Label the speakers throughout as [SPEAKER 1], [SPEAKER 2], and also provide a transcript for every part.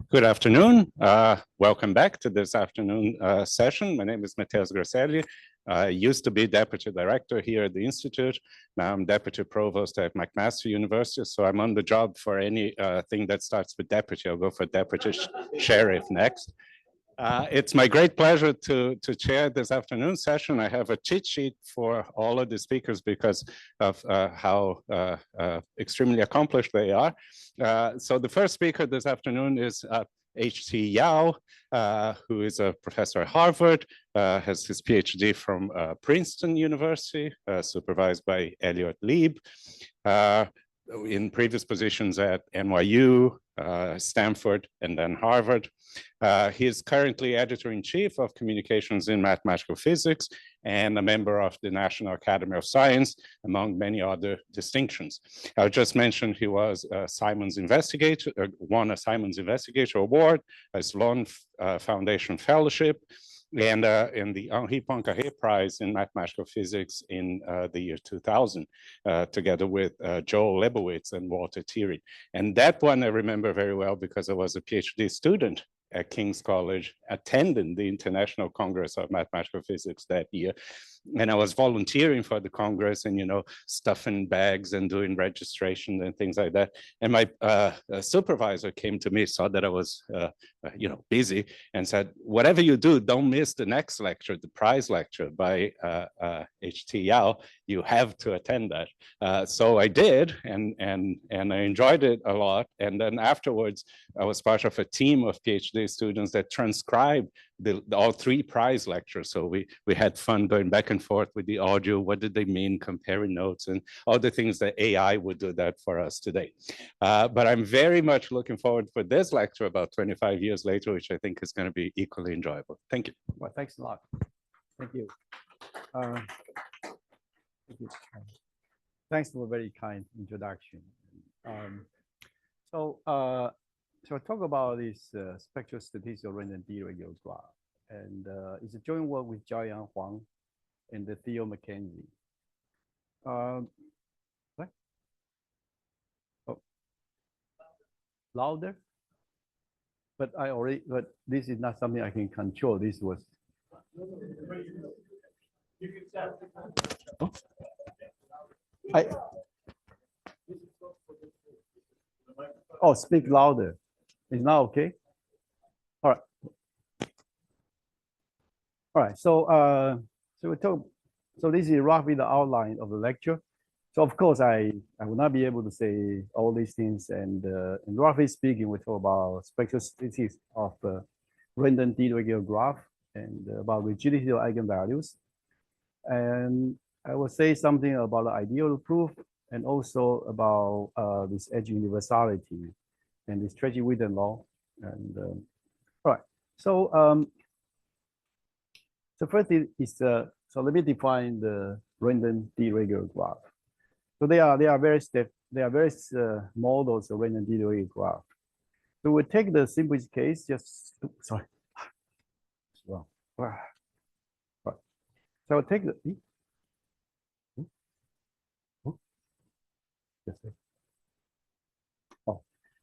[SPEAKER 1] Good afternoon. Welcome back to this afternoon session. My name is Matheus Grasselli. I used to be Deputy Director here at the Institute. Now I'm Deputy Provost at McMaster University, so I'm on the job for any thing that starts with Deputy. I'll go for Deputy Sheriff next. It's my great pleasure to chair this afternoon session. I have a cheat sheet for all of the speakers because of how extremely accomplished they are. So the first speaker this afternoon is H.T. Yao, who is a professor at Harvard, has his PhD from Princeton University, supervised by Elliot Lieb. In previous positions at NYU, Stanford, and then Harvard. He is currently editor-in-chief of Communications in Mathematical Physics and a member of the National Academy of Science, among many other distinctions. I'll just mention he was a Simons Investigator, won a Simons Investigator Award, a Sloan Foundation Fellowship, and the Henri Poincaré Prize in Mathematical Physics in the year 2000, together with Joel Lebowitz and Walter Thierry. And that one I remember very well because I was a PhD student at King's College, attending the International Congress of Mathematical Physics that year. And I was volunteering for the Congress and, stuffing bags and doing registration and things like that. And my supervisor came to me, saw that I was, busy, and said, whatever you do, don't miss the next lecture, the prize lecture by H.T. Yao. You have to attend that. So I did, and I enjoyed it a lot. And then afterwards, I was part of a team of PhD students that transcribed all three prize lectures. So we had fun going back and forth with the audio. What did they mean? Comparing notes and all the things that AI would do that for us today. But I'm very much looking forward for this lecture about 25 years later, which I think is going to be equally enjoyable. Thank you.
[SPEAKER 2] Well, thanks a lot. Thank you. Thank you. Thanks for a very kind introduction. So I talk about this spectral statistical random deregulation graph, and it's a joint work with Jiaoyang Huang and Theo McKenzie. What? Oh, louder? But this is not something I can control. This was. Oh. Oh, speak louder. Is now okay? All right. All right. So we talk. So this is roughly the outline of the lecture. So of course I will not be able to say all these things. And roughly speaking, we talk about spectral statistics of random deregulation graph and about rigidity of eigenvalues. And I will say something about the ideal proof and also about this edge universality and this Tracy-Witten law. And all right, so first is so let me define the random deregulation graph. So there are various models of random deregulation graph. So we take the simplest case. Sorry. Well, right. So I'll take the.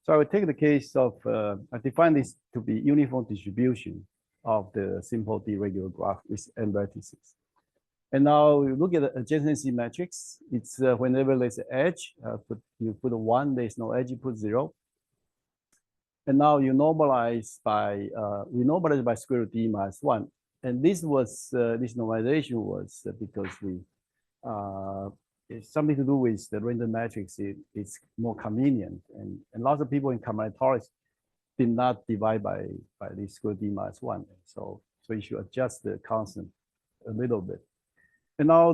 [SPEAKER 2] So I will take the case of, I define this to be uniform distribution of the simple deregulation graph with n vertices. And now you look at the adjacency matrix. It's whenever there's an edge, you put a 1, there's no edge, you put 0. And now you normalize by, we normalize by square root d minus 1. And this normalization was because it's something to do with the random matrix. It's more convenient, and lots of people in combinatorics did not divide by the square d minus 1. So you should adjust the constant a little bit. And now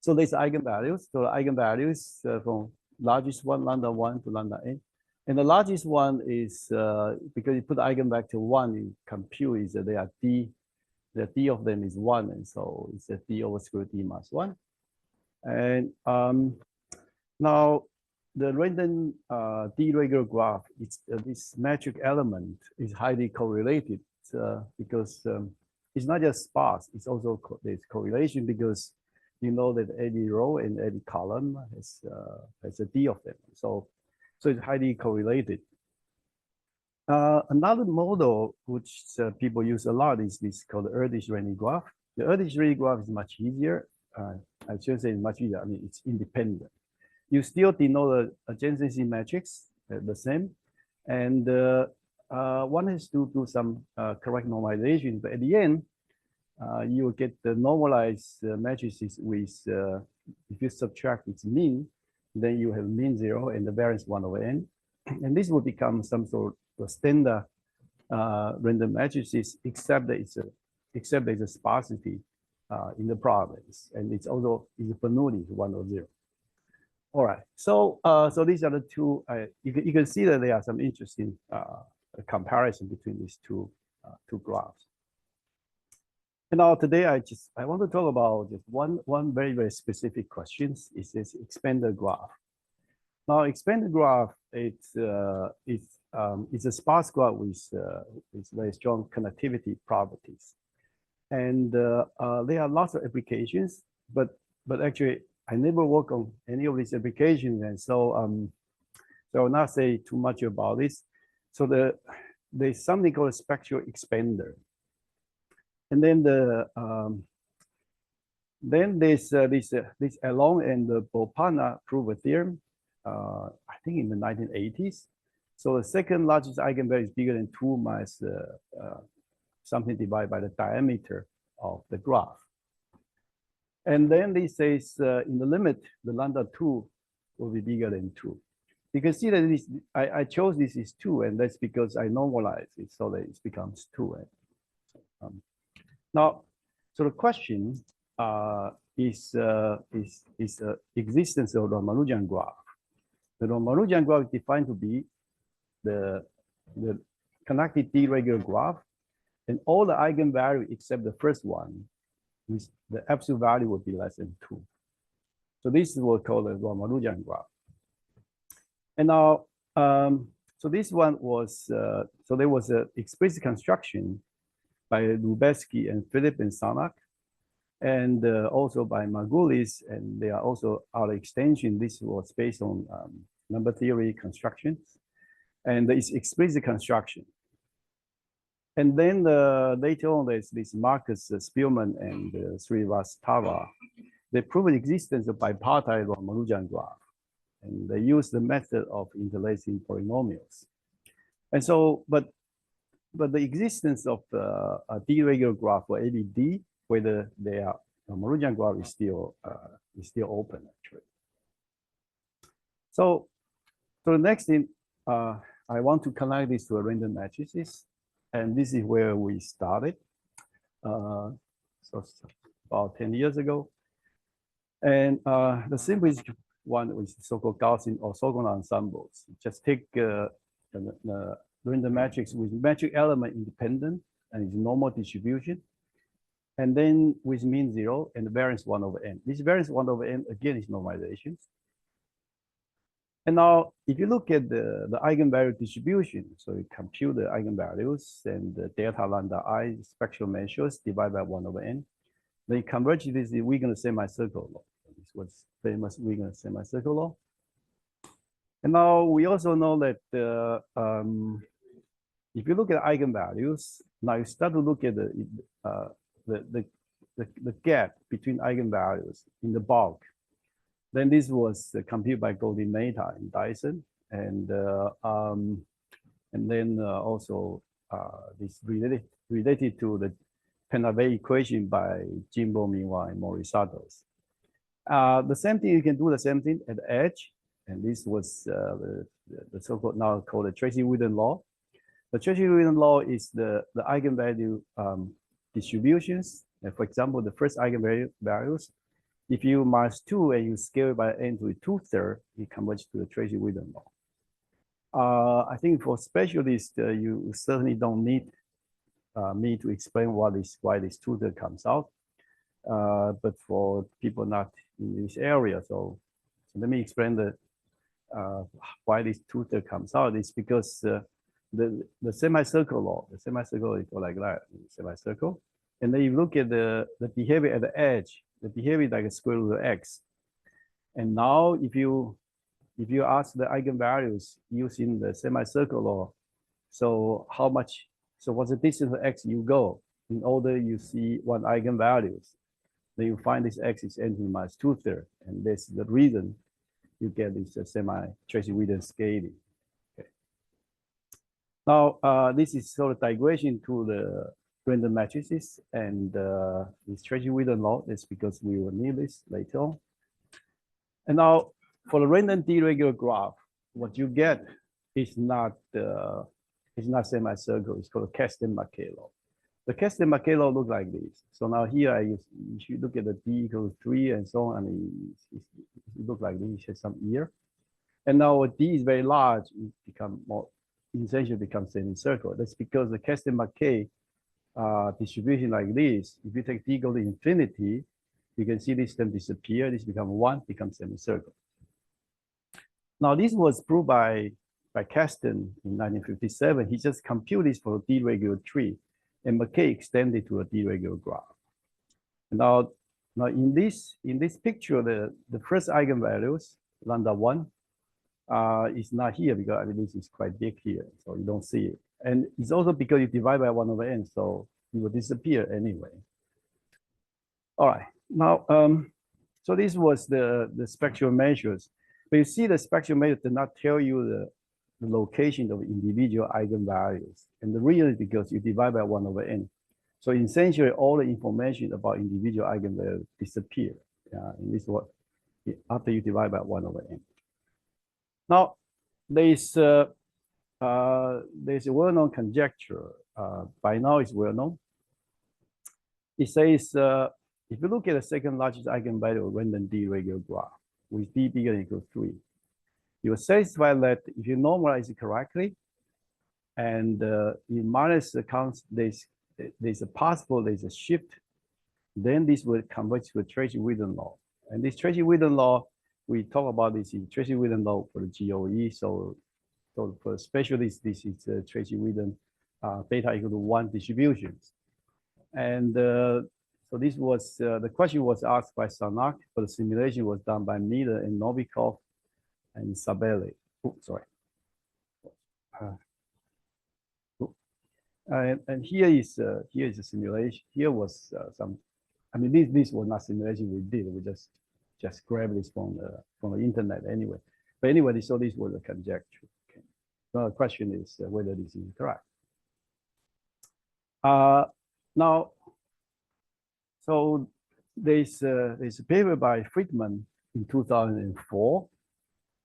[SPEAKER 2] so there's eigenvalues. So the eigenvalues from largest one, lambda 1 to lambda n. And the largest one is because you put the eigenvector 1, you compute is that they are d. The d of them is 1, and so it's a d over square d minus 1. And now the random deregulation graph, it's this metric element is highly correlated because it's not just sparse, it's also there's correlation because you know that every row and every column has a d of them. So So it's highly correlated. Another model which people use a lot is this called the Erdős-Rényi graph. The Erdős-Rényi graph is much easier. I should say it's much easier. I mean, it's independent. You still denote a adjacency matrix the same, and one has to do some correct normalization. But at the end, you will get the normalized matrices with, if you subtract its mean, then you have mean 0 and the variance 1/n. And this will become some sort of standard random matrices, except that there's a sparsity in the province, and it's also is Bernoulli 1 or 0. All right, so so these are the two. You can see that there are some interesting comparison between these two graphs. And now today I want to talk about just one very specific question. Is this expanded graph? Now expanded graph it's a sparse graph with very strong connectivity properties, and there are lots of applications, but actually I never work on any of these applications, and so so I will not say too much about this. So there's something called a spectral expander, and then there's this Along and the Bopana prove a theorem. I think in the 1980s. So the second largest eigenvalue is bigger than 2 minus something divided by the diameter of the graph. And then this says in the limit, the lambda 2 will be bigger than 2. You can see that this, I chose this is 2, and that's because I normalize it so that it becomes 2. Now, so the question is existence of the Ramanujan graph. The Ramanujan graph is defined to be the connected D-regular graph, and all the eigenvalues except the first one, the absolute value would be less than 2. So this is what we call the Ramanujan graph. And now, so this one was, so there was an explicit construction by Lubetsky and Philip and Sanak, and also by Margulis, and there are also other extensions. This was based on number theory constructions, and it's explicit construction. And then later on, there's this Marcus Spielmann and Srivastava. They prove the existence of bipartite Ramanujan graph, and they use the method of interlacing polynomials. And so, but the existence of a D-regular graph for ABD, whether they are Ramanujan graph is still open actually. So the next thing I want to connect this to a random matrices, and this is where we started. So about 10 years ago, and the simplest one was so-called Gaussian orthogonal ensembles. Just take the random matrix with metric element independent and its normal distribution, and then with mean 0 and the variance 1/n. This variance 1/n again is normalizations. And now, if you look at the eigenvalue distribution, so you compute the eigenvalues and the delta lambda I spectral measures divided by 1/n, then you converge this to Wiegand semicircle law. This was famous Wiegand semicircle law. And now we also know that if you look at eigenvalues, now you start to look at the gap between eigenvalues in the bulk. Then this was computed by Goldie Mehta and Dyson, and then also this related to the Penave equation by Jimbo Minwa and Morisatos. The same thing, you can do the same thing at the edge, and this was the so-called now called the Tracy-Wheeldon law. The Tracy-Wheeldon law is the eigenvalue distributions. And for example, the first eigenvalues, if you minus 2 and you scale it by n to 2/3, it converges to the Tracy-Wheeldon law. I think for specialists, you certainly don't need me to explain why this 2/3 comes out. But for people not in this area, so let me explain why this 2/3 comes out. It's because the semicircle law, the semicircle is like that, semicircle. And then you look at the behavior at the edge, the behavior is like a square root of x. And now if you if you ask the eigenvalues using the semicircle law, so how much, so what's the distance of x you go in order you see one eigenvalues, then you find this x is n to the minus 2/3, and this is the reason you get this semi-Tracy-Wheeler scaling. Okay. Now, this is sort of digression to the random matrices, and this Tracy-Wheeler law is because we will need this later on. And now, for the random d-regular graph, what you get is not semicircle. It's called a Kasten-Mackay law. The Kasten-Mackay law look like this. So now here I use, if you look at the d equals 3 and so on, and it look like this. It has some ear. And now when d is very large, it become more essentially becomes semicircle. That's because the Kasten-Mackay distribution like this. If you take d equal to infinity, you can see this term disappear. This becomes 1, becomes semicircle. Now this was proved by Kasten in 1957. He just computed this for a d-regular tree, and Mackay extended to a d-regular graph. And now in this picture, the first eigenvalues, lambda 1, is not here because I mean, this is quite big here, so you don't see it. And it's also because you divide by 1/n, so it will disappear anyway. All right, now, so this was the spectral measures. But you see the spectral measure did not tell you the location of individual eigenvalues. And the reason is because you divide by 1/n. So essentially all the information about individual eigenvalues disappear. And this is what, after you divide by 1/n. Now, there's a well-known conjecture. By now it's well-known. It says, if you look at the second largest eigenvalue of random d-regular graph with d bigger than or equal to 3, you will satisfy that if you normalize it correctly, and you minus the constant, there's a shift, then this will convert to a Tracy-Wheeler law. And this Tracy-Wheeler law, we talk about this in Tracy-Wheeler law for the GOE. So for specialists, this is Tracy-Wheeler theta equal to 1 distributions. And so this was, the question was asked by Sarnak, but the simulation was done by Miller and Novikov and Sabelli. Oh, sorry. And here is a simulation. Here was some, I mean, this was not simulation we did. We just grabbed this from the internet anyway. But anyway, so this was a conjecture. Okay. So the question is whether this is correct. Now, so there's a paper by Friedman in 2004,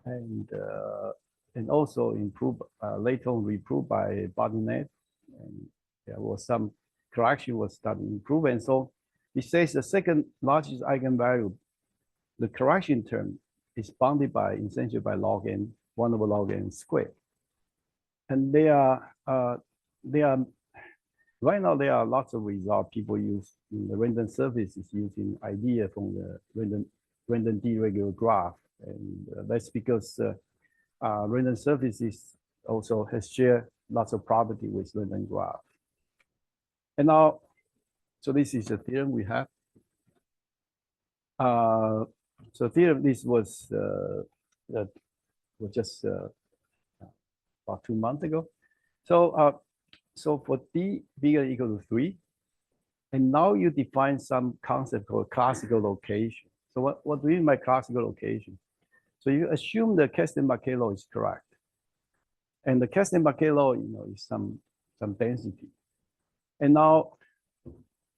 [SPEAKER 2] and also improved later on reproved by Barnett, and there was some correction was done improved. And so it says the second largest eigenvalue, the correction term is bounded by essentially by log n, 1/log n squared. And right now there are lots of results people use in the random surface is using idea from the random d-regular graph, and that's because random surfaces also has shared lots of property with random graph. And now, so this is the theorem we have. So theorem, this was just about 2 months ago. So for d bigger than or equal to 3, and now you define some concept called classical location. So what do you mean by classical location? So you assume the Kasten-Mackay law is correct. And the Kasten-Mackay law, is some density. And now,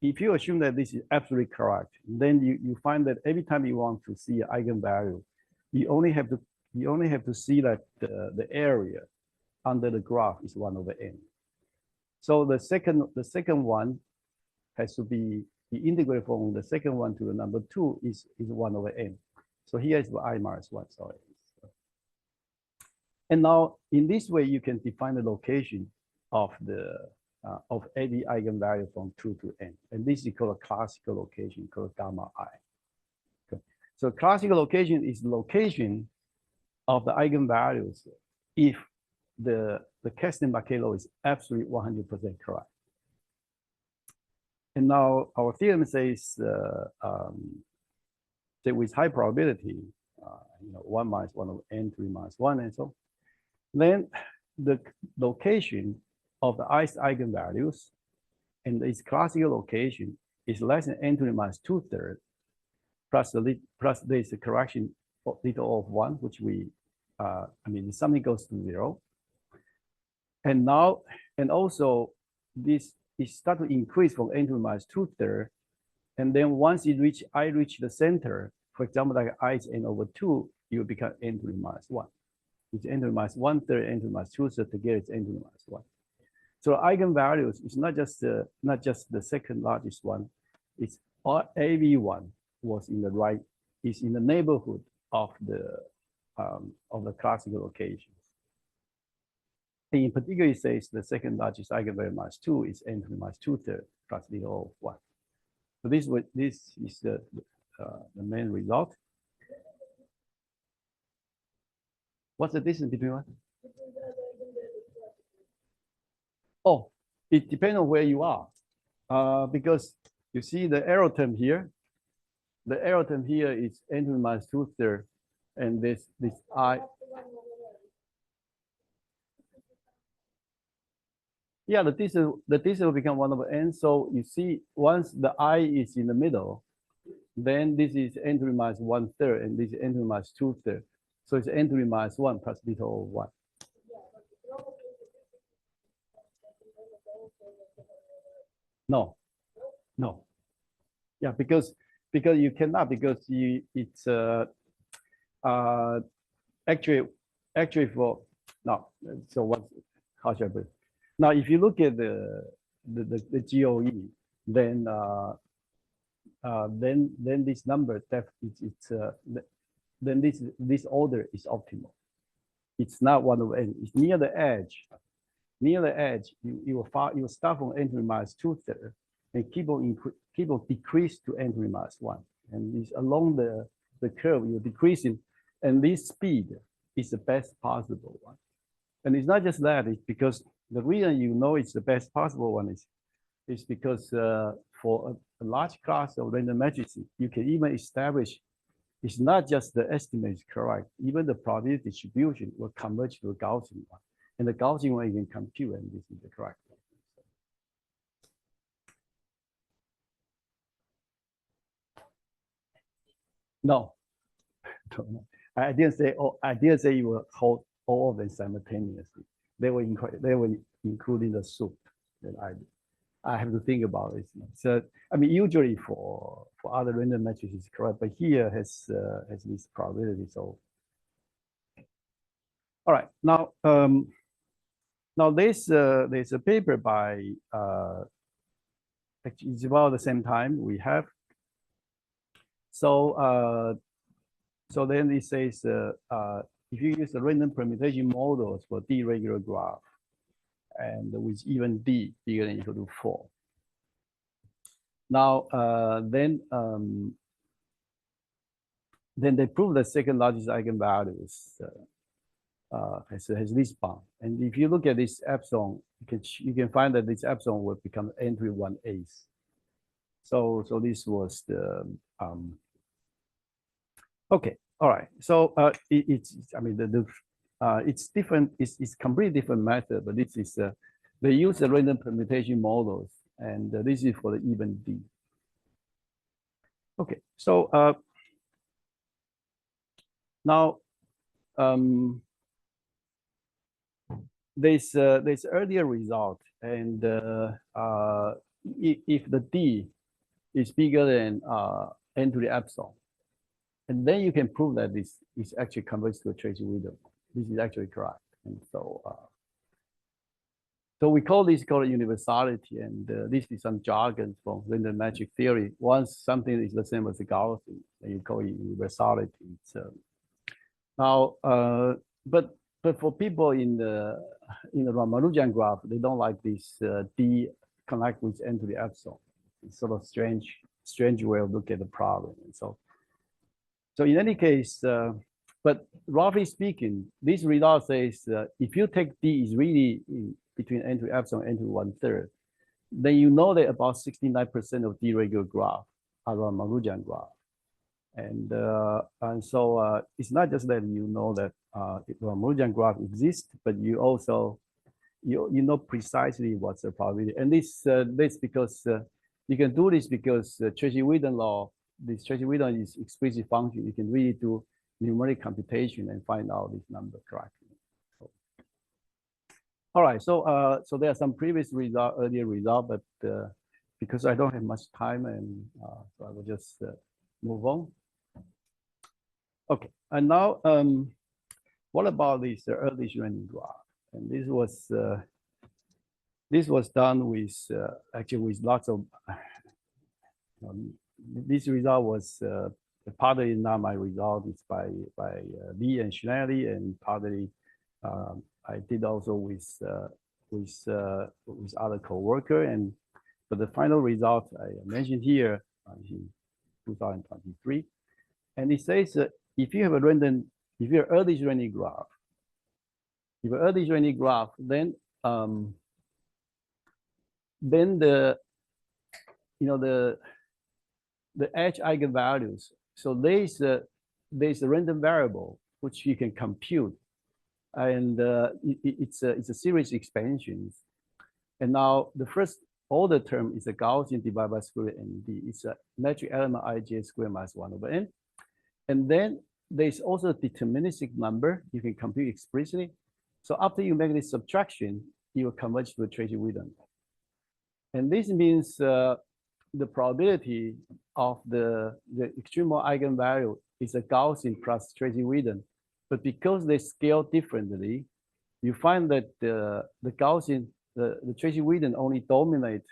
[SPEAKER 2] if you assume that this is absolutely correct, then you find that every time you want to see an eigenvalue, you only have to see that the area under the graph is 1/n. So the second one has to be the integral from the second one to the number 2 is 1/n. So here is I minus 1, sorry. And now in this way, you can define the location of of any eigenvalue from 2 to n. And this is called a classical location called gamma I. Okay. So classical location is the location of the eigenvalues if the Kasten-Mackay law is absolutely 100% correct. And now our theorem says that with high probability, 1 minus 1 over n3 minus 1 and so. Then the location of the ith eigenvalues and its classical location is less than n to the minus 2/3 plus this correction of theta of 1, which we, something goes to 0. And now, and also this is start to increase from n to the minus 2/3. And then once I reach the center, for example, like I is n over 2, it will become n to the minus 1. It's n to the minus 1/3, n to the minus 2/3, together it's n to the minus 1. So eigenvalues is not just the second largest one, it's AV1 was in the right, is in the neighborhood of the classical locations. And in particular, it says the second largest eigenvalue minus 2 is n to the minus 2/3 plus theta of 1. So this is the main result. What's the distance between what? Oh, it depends on where you are. Because you see the arrow term here. The arrow term here is n to the minus 2/3, and this I. Yeah, the distance will become 1 over n. So you see, once the I is in the middle, then this is n to the minus 1/3, and this is n to the minus 2/3. So it's n to the minus 1 plus theta of 1. No. Yeah, because you cannot, because it's actually for no. So what? How should I put it? Now, if you look at the GOE, then this number then this order is optimal. It's not 1 over n. It's near the edge. Near the edge, you will start from n to the minus 2/3 and keep on decrease to n to the minus 1. And this along the curve, you're decreasing, and this speed is the best possible one. And it's not just that, it's because the reason you know it's the best possible one is because for a large class of random matrices, you can even establish it's not just the estimate is correct, even the probability distribution will converge to a Gaussian one. And the Gaussian one you can compute, and this is the correct one. No. I didn't say you will hold all of them simultaneously. They were including the soup that I have to think about it. So usually for other random matrices is correct, but here has this probability. So all right, now there's a paper by actually it's about the same time we have. So so then it says if you use the random permutation models for D regular graph, and with even D bigger than or equal to 4. Now, then they prove the second largest eigenvalues has this bound. And if you look at this epsilon, you can find that this epsilon will become n to the 1/8. So this was the okay. All right. So it's different. It's completely different method, but this is they use the random permutation models, and this is for the even D. Okay. So now there's earlier result, and if the D is bigger than n to the epsilon, and then you can prove that this is actually converges to a trace rhythm. This is actually correct. And so we call this called universality, and this is some jargon from random magic theory. Once something is the same as a Gaussian, then you call it universality. Now, but for people in the Ramanujan graph, they don't like this D connect with n to the epsilon. It's sort of strange way of looking at the problem. And so in any case, but roughly speaking, this result says if you take D is really between n to epsilon and n to 1/3, then you know that about 69% of D regular graph are Ramanujan graph. And so it's not just that you know that Moore-Rogers graph exists, but you also you know precisely what's the probability. And this because you can do this because Tracy-Wheeldon law. This Tracy-Wheeldon is explicit function. You can really do numeric computation and find out this number correctly. So, all right. So so there are some previous result, earlier result, but because I don't have much time, and so I will just move on. Okay. And now, what about this early running graph? And this was done with actually with lots of. This result was partly not my result. It's by Lee and Schnelli, and partly I did also with other co-worker. And but the final result I mentioned here in 2023, and it says that if you have a random, if you have early running graph, then the the edge eigenvalues. So there's a random variable which you can compute, and it's a series expansions. And now the first order term is a Gaussian divided by square root n d. It's a metric element ij squared minus 1 over n. And then there's also a deterministic number you can compute explicitly. So after you make this subtraction, you will converge to a Tracy-Wheeldon. And this means the probability of the extremal eigenvalue is a Gaussian plus Tracy-Wheeldon. But because they scale differently, you find that the Gaussian, the Tracy-Wheeldon only dominate,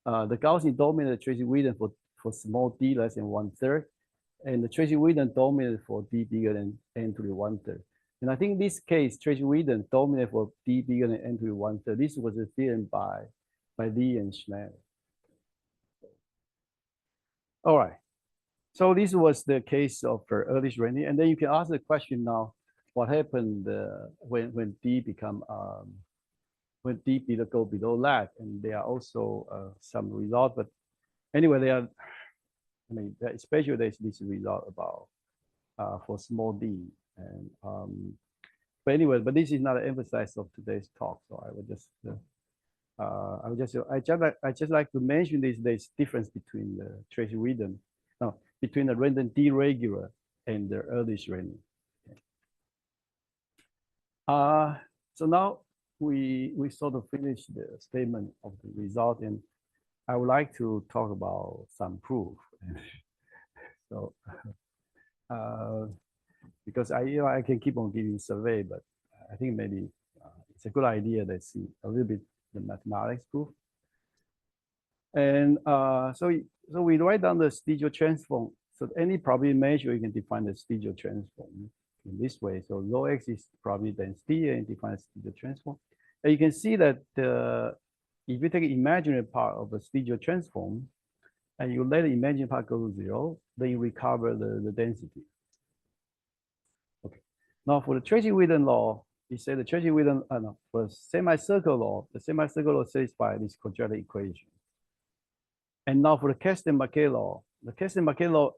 [SPEAKER 2] the Gaussian dominate Tracy-Wheeldon for small d less than 1/3, and the Tracy-Wheeldon dominate for d bigger than n to the 1/3. And I think this case, Tracy-Wheeldon dominate for d bigger than n to the 1/3. This was a theorem by Lee and Schnell. All right. So this was the case of early running, and then you can ask the question now: what happened when d become when d go below lag? And there are also some results, but anyway, they are. I mean, especially there's this result about for small d, and but anyway, but this is not an emphasis of today's talk, so I would just. I just like to mention this difference between the Tracy-Wheeldon, no, between the random D regular and the early running. So now we sort of finished the statement of the result, and I would like to talk about some proof. So because I can keep on giving survey, but I think maybe it's a good idea to see a little bit the mathematics proof. And so we write down the Stiegel transform. So any probability measure, you can define the Stiegel transform in this way. So rho x is probability density, and define the Stiegel transform. And you can see that if you take an imaginary part of the Stiegel transform, and you let the imaginary part go to 0, then you recover the density. Okay. Now for the Tracy-Wheeldon law, you say the Tracy-Wheeldon, no, for semicircle law, the semicircle law satisfies this quadratic equation. And now for the Kasten-Marquet law, the Kasten-Marquet law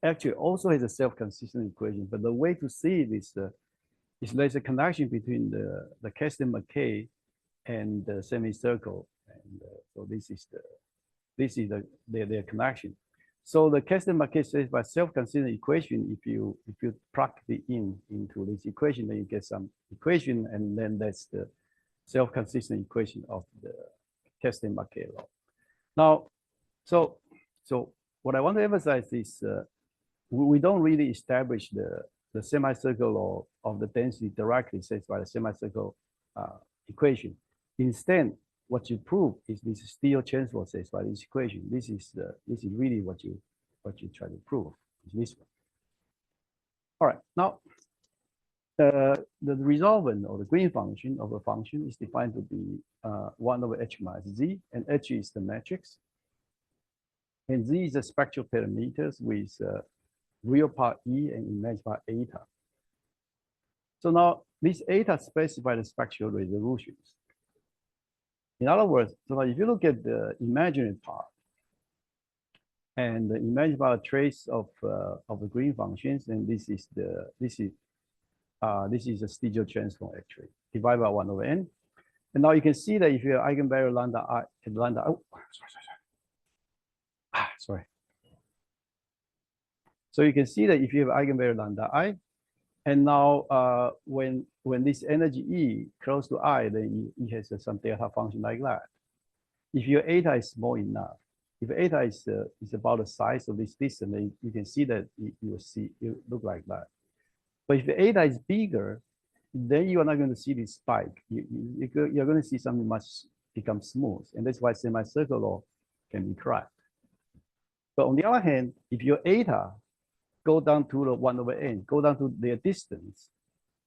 [SPEAKER 2] actually also has a self-consistent equation, but the way to see it is there's a connection between the Kasten-Marquet and the semicircle, and so this is their connection. So the Kasten-Marquet satisfies self-consistent equation. If you plug it into this equation, then you get some equation, and then that's the self-consistent equation of the Kasten-Marquet law. Now, so what I want to emphasize is we don't really establish the semicircle law of the density directly satisfied by the semicircle equation. Instead, what you prove is this Stiegel transform satisfied by this equation. This is really what you try to prove. Is this one. All right. Now, the resolvent or the green function of a function is defined to be 1 over h minus z, and h is the matrix, and z is the spectral parameters with real part E and imaginary part eta. So now these eta specify the spectral resolutions. In other words, so now if you look at the imaginary part, And imagine about a trace of the green functions, and this is a Stiegel transform actually divided by 1/n. And now you can see that if you have eigenvalue lambda I and lambda, oh, sorry. So you can see that if you have eigenvalue lambda I, and now when this energy E close to I, then it has some delta function like that. If your eta is small enough, if eta is about the size of this distance, then you can see that it look like that. But if the eta is bigger, then you are not going to see this spike. You're going to see something much become smooth, and that's why semicircular law can be correct. But on the other hand, if your eta go down to the 1/n, go down to their distance,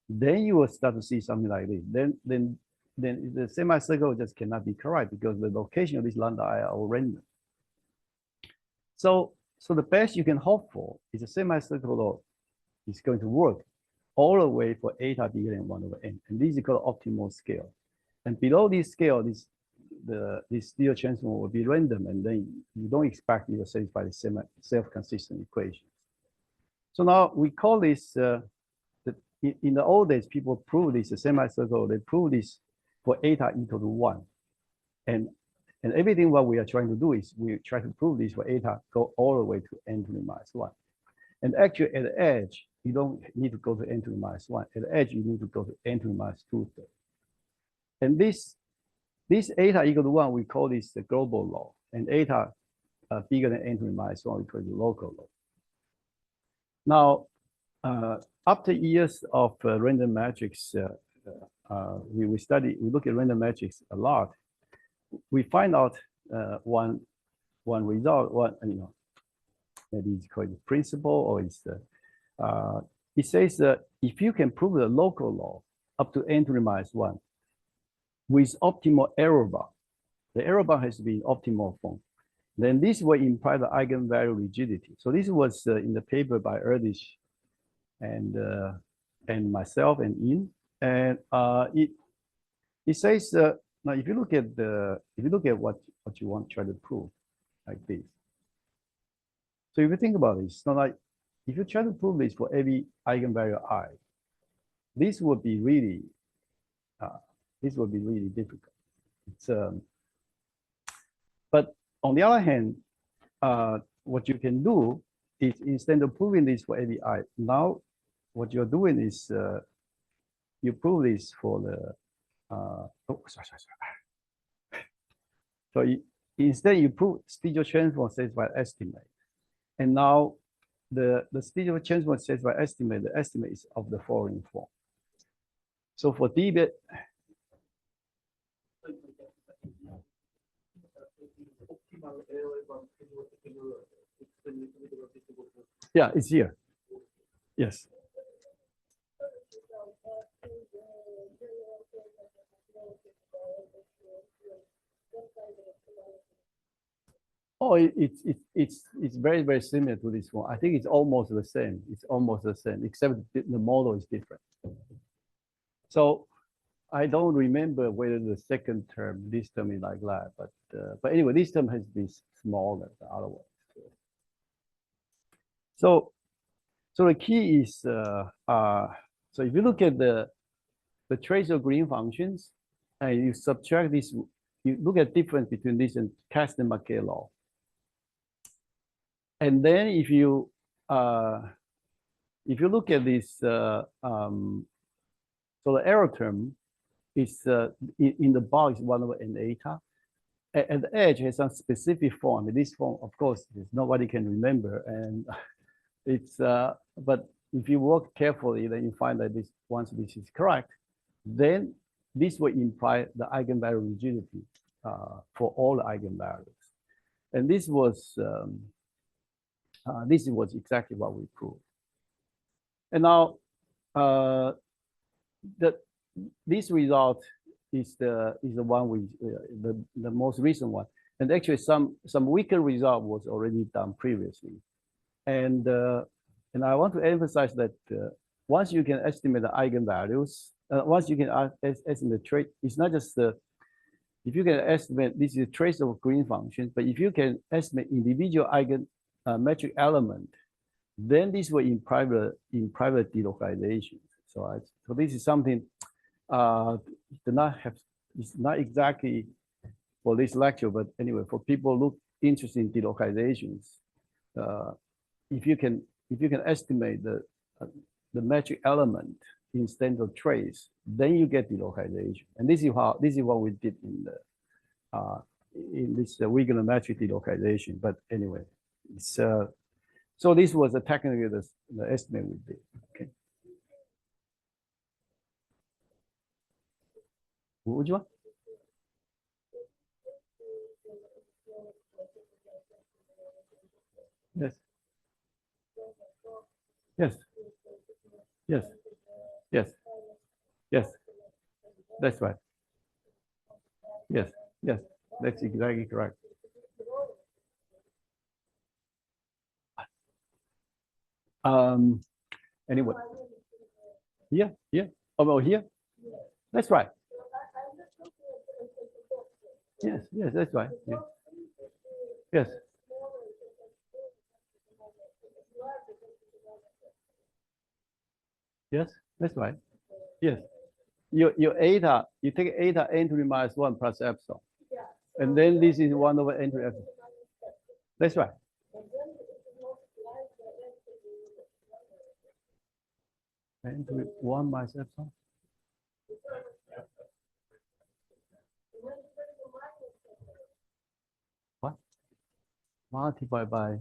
[SPEAKER 2] then you will start to see something like this. Then the semicircle just cannot be correct because the location of this lambda I are all random. So the best you can hope for is a semicircle law is going to work all the way for eta bigger than 1/n, and this is called optimal scale. And below this scale, this Stiegel transform will be random, and then you don't expect you will satisfy the self-consistent equation. So now we call this in the old days, people prove this a semicircle. They prove this for eta equal to 1, and everything what we are trying to do is we try to prove this for eta go all the way to n to the minus 1. And actually, at the edge, you don't need to go to n to the minus 1. At the edge, you need to go to n to the minus 2/3. And this eta equal to 1, we call this the global law. And eta bigger than n to the minus 1, we call it the local law. Now, after years of random matrix, we look at random matrix a lot. We find out one result. Maybe it's called the principle, or it's it says that if you can prove the local law up to n to the minus 1 with optimal error bar, the error bar has to be in optimal form, then this will imply the eigenvalue rigidity. So this was in the paper by Erdős and myself and Yin, and it says now if you look at what you want to try to prove, like this. So if you think about this, so like if you try to prove this for every eigenvalue I, this would be really difficult. It's but on the other hand, what you can do is instead of proving this for every I, now what you're doing is you prove this for the so instead you prove Stiegel transform satisfies estimate, and now the Stiegel transform satisfies estimate. The estimate is of the following form. So for d bit. Yeah, it's here. Yes. Oh, it's very, very similar to this one. I think it's almost the same. It's almost the same, except the model is different. So I don't remember whether the second term, this term is like that, but anyway, this term has been smaller than the other one. So the key is so if you look at the trace of green functions and you subtract this, you look at difference between this and Castanet-Marquet law. And then if you look at this, so the error term is in the box 1/n eta. At the edge has some specific form. This form, of course, nobody can remember, and it's but if you work carefully, then you find that once this is correct, then this will imply the eigenvalue rigidity for all the eigenvalues, and this was exactly what we proved. And now this result is the one we the most recent one, and actually some weaker result was already done previously, and I want to emphasize that once you can estimate the eigenvalues, once you can estimate trace, it's not just if you can estimate this is a trace of green functions, but if you can estimate individual metric element, then these were in private delocalization. So this is something do not have, it's not exactly for this lecture, but anyway, for people look interested in delocalizations, if you can estimate the metric element in standard trace, then you get delocalization. And this is what we did in this regular metric delocalization. But anyway, it's so this was technically the estimate we did. Okay. Which one? Yes. Yes. Yes. Yes. Yes. That's right. Yes. Yes. That's exactly correct. Anyway. Yeah. Yeah. Oh, here. That's right. Yes. Yes. That's right. Yeah. Yes. Yes. That's right. Yes. Your eta, you take eta n to the minus 1 plus epsilon. And then this is 1 over n to the epsilon. That's right. N to the 1 minus epsilon. What? Multiply by.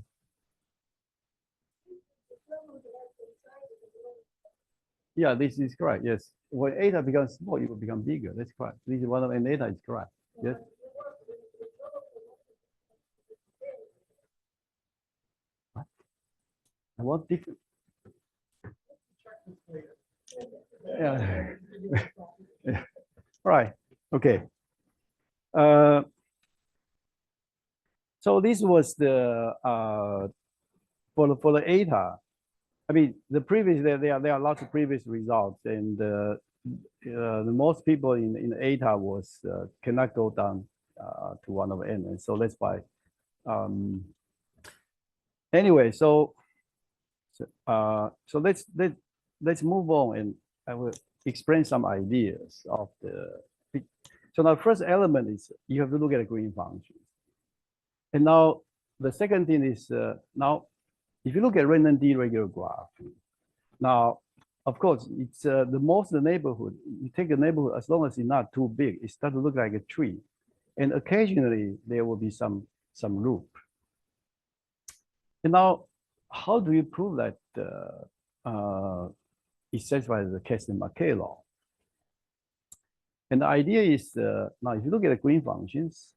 [SPEAKER 2] Yeah, this is correct. Yes. When eta becomes small, it will become bigger. That's correct. This is 1 over n eta is correct. Yes. What? And what different? Yeah. Yeah. Right. Okay. So this was the for the eta. I mean, the previous there are lots of previous results, and the most people in eta was cannot go down to 1 over n, and so that's why. Anyway, so let's move on, and I will explain some ideas of the. So now, first element is you have to look at the green functions, and now the second thing is now. If you look at random deregular graph, now, of course, it's the neighborhood. You take a neighborhood as long as it's not too big, it starts to look like a tree, and occasionally there will be some loop. And now, how do you prove that it satisfies the Keston-Mackay law? And the idea is now, if you look at the green functions,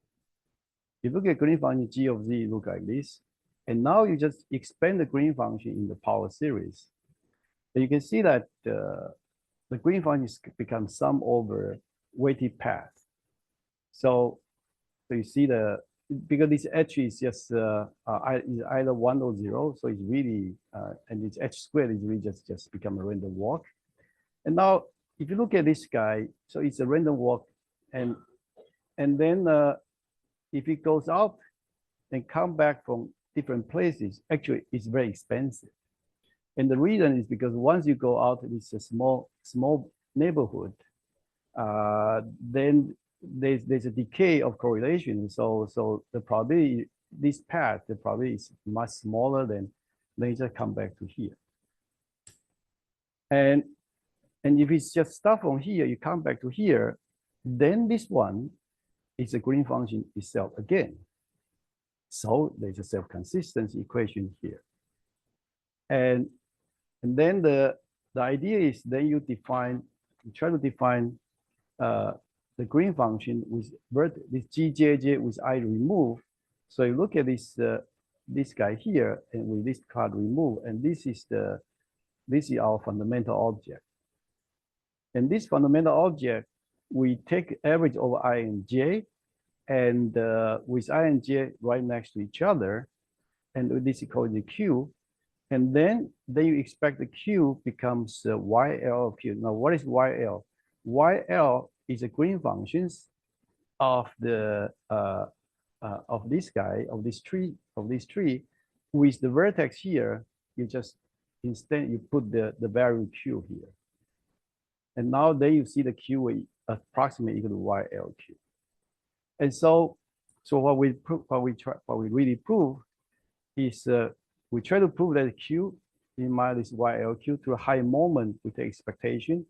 [SPEAKER 2] if you look at green function g of z, look like this. And now you just expand the green function in the power series. And you can see that the green function becomes sum over weighted path. So you see because this h is just is either 1 or 0, so it's really and its h squared is really just become a random walk. And now if you look at this guy, so it's a random walk, and then if it goes out and come back from different places, actually it's very expensive. And the reason is because once you go out, it's a small neighborhood, then there's a decay of correlation. So the probability, this path, the probability is much smaller than they just come back to here. And if it's just stuff on here, you come back to here, then this one is a green function itself again. So there's a self-consistency equation here. And then the idea is then you try to define the green function with this GJJ with I removed. So you look at this guy here, and with this card removed, and this is our fundamental object. And this fundamental object, we take average over I and J, and with I and J right next to each other, and this is called the Q, and then you expect the Q becomes YL of Q. Now, what is YL? YL is a green functions of the of this guy, of this tree, with the vertex here, you just instead you put the value Q here. And now then you see the Q is approximately equal to YLQ. And so what we really prove is we try to prove that Q in minus YLQ to a high moment with the expectation,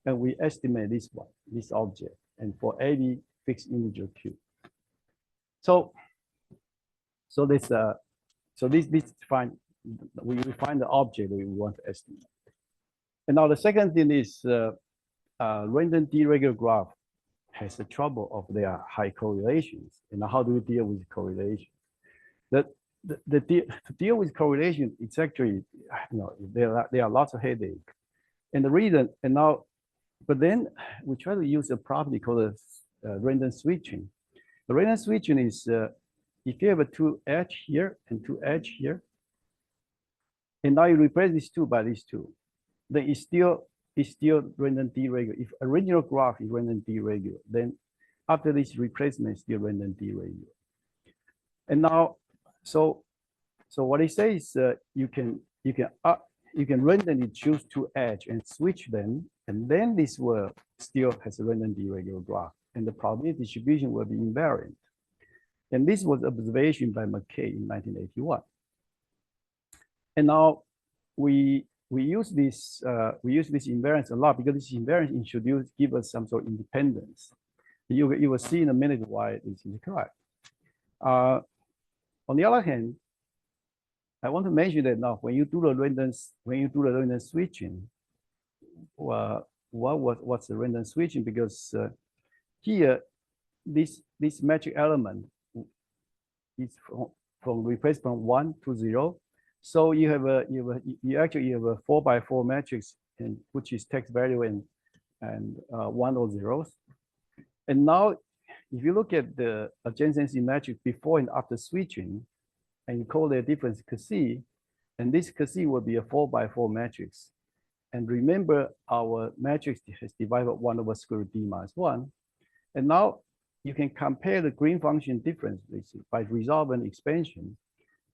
[SPEAKER 2] and we estimate this one, this object, and for any fixed integer Q. So this find we find the object that we want to estimate. And now the second thing is random deregular graph has the trouble of their high correlations. And how do we deal with correlation? To deal with correlation, it's actually, there are lots of headache. And the reason, but then we try to use a property called random switching. The random switching is if you have a 2H here and 2H here, and now you replace these two by these two, then it's still random deregular. If original graph is random deregular, then after this replacement, it's still random deregular. And now, so what it says is you can randomly choose 2H and switch them, and then this will still has a random deregular graph, and the probability distribution will be invariant. And this was observation by McKay in 1981. And now we use this invariance a lot because this invariance give us some sort of independence. You will see in a minute why this is correct. On the other hand, I want to mention that now when you do the random switching, what's the random switching? Because here this metric element is from replaced from 1 to 0. So you actually have a 4x4 matrix, and which is text value and 1 or zeros. And now, if you look at the adjacency matrix before and after switching, and you call their difference Kc, and this Kc will be a 4x4 matrix. And remember, our matrix has divided 1 over square root d minus 1. And now you can compare the green function difference by resolving expansion.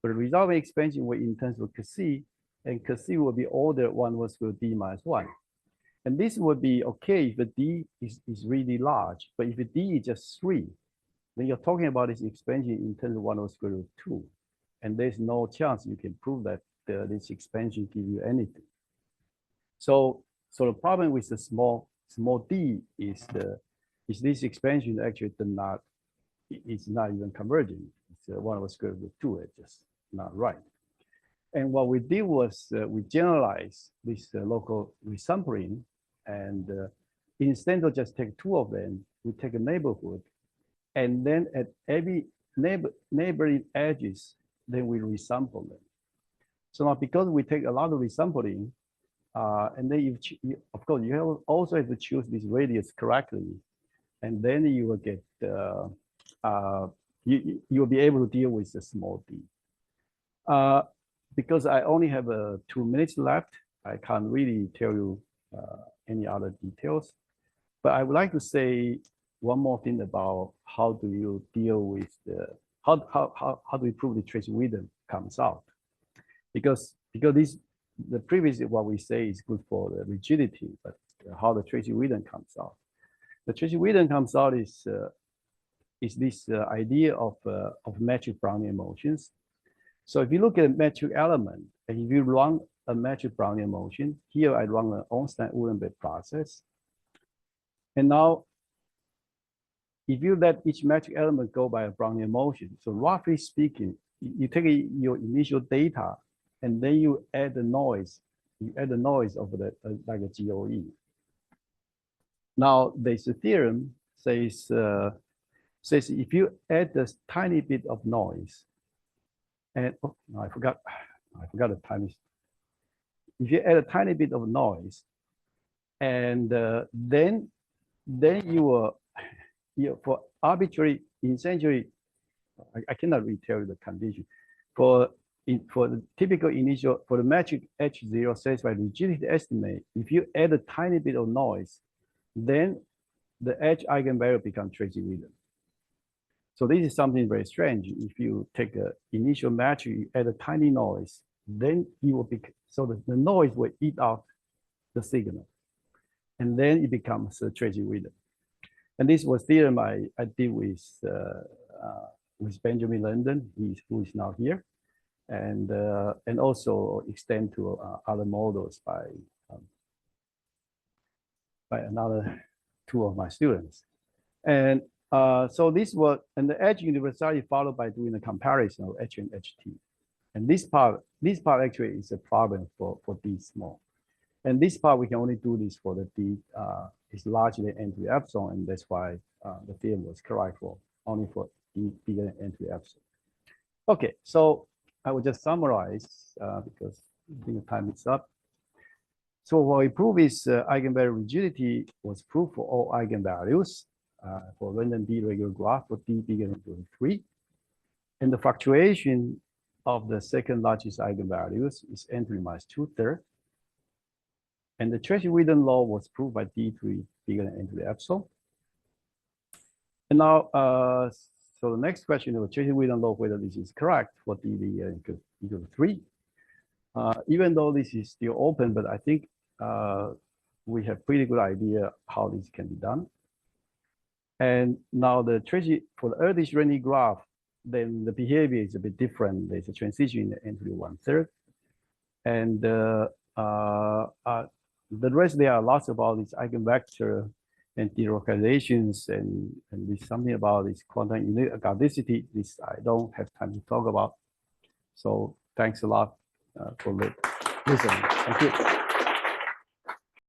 [SPEAKER 2] But resolving expansion will in terms of Kc, and Kc will be order 1 over square root d minus 1. And this would be okay if the d is really large, but if the d is just 3, then you're talking about this expansion in terms of 1 over square root 2. And there's no chance you can prove that this expansion gives you anything. So the problem with the small d is this expansion actually it's not even converging. It's 1 over square root 2. It's just not right. And what we did was we generalized this local resampling, and instead of just take 2 of them, we take a neighborhood, and then at every neighboring edges, then we resample them. So now because we take a lot of resampling, and then of course you also have to choose this radius correctly, and then you will get you will be able to deal with the small d. Because I only have 2 minutes left, I can't really tell you any other details. But I would like to say one more thing about how do you deal with how do we prove the trace rhythm comes out? Because the previous what we say is good for the rigidity, but how the trace rhythm comes out. The trace rhythm comes out is this idea of metric Brownian motions. So if you look at a metric element, and if you run a metric Brownian motion, here I run an Ornstein-Uhlenbeck process. And now, if you let each metric element go by a Brownian motion, so roughly speaking, you take your initial data, and then you add the noise. You add the noise of the like a GOE. Now, there's a theorem says if you add this tiny bit of noise, and oh, no, I forgot the tiny. If you add a tiny bit of noise, and then you will, for arbitrary, essentially, I cannot really tell you the condition. For the typical initial, for the metric H0 satisfied rigidity estimate, if you add a tiny bit of noise, then the H eigenvalue becomes trace rhythm. So this is something very strange. If you take an initial matrix, you add a tiny noise, then it will be, so the noise will eat out the signal. And then it becomes a trace rhythm. And this was theorem I did with Benjamin London, who is now here, and also extend to other models by another two of my students. And so this was, and the edge universality followed by doing a comparison of H and HT. And this part actually is a problem for D small. And this part, we can only do this for the D, is largely n to the epsilon, and that's why the theorem was correct for only for D bigger than n to the epsilon. Okay, so I will just summarize because I think the time is up. So what we prove is eigenvalue rigidity was proved for all eigenvalues for random D regular graph for D bigger than 3. And the fluctuation of the second largest eigenvalues is n3 minus 2/3. And the Tracy-Wheeldon law was proved by D3 bigger than n to the epsilon. And now, so the next question is the Tracy-Wheeldon law, whether this is correct for D bigger than equal to 3. Even though this is still open, but I think we have pretty good idea how this can be done. And now the Tracy, for the Erdős Renyi graph, then the behavior is a bit different. There's a transition in the n to the 1/3. And the rest, there are lots about this eigenvector and delocalizations and there's something about this quantum inequality. This I don't have time to talk about. So thanks a lot for listening. Thank you.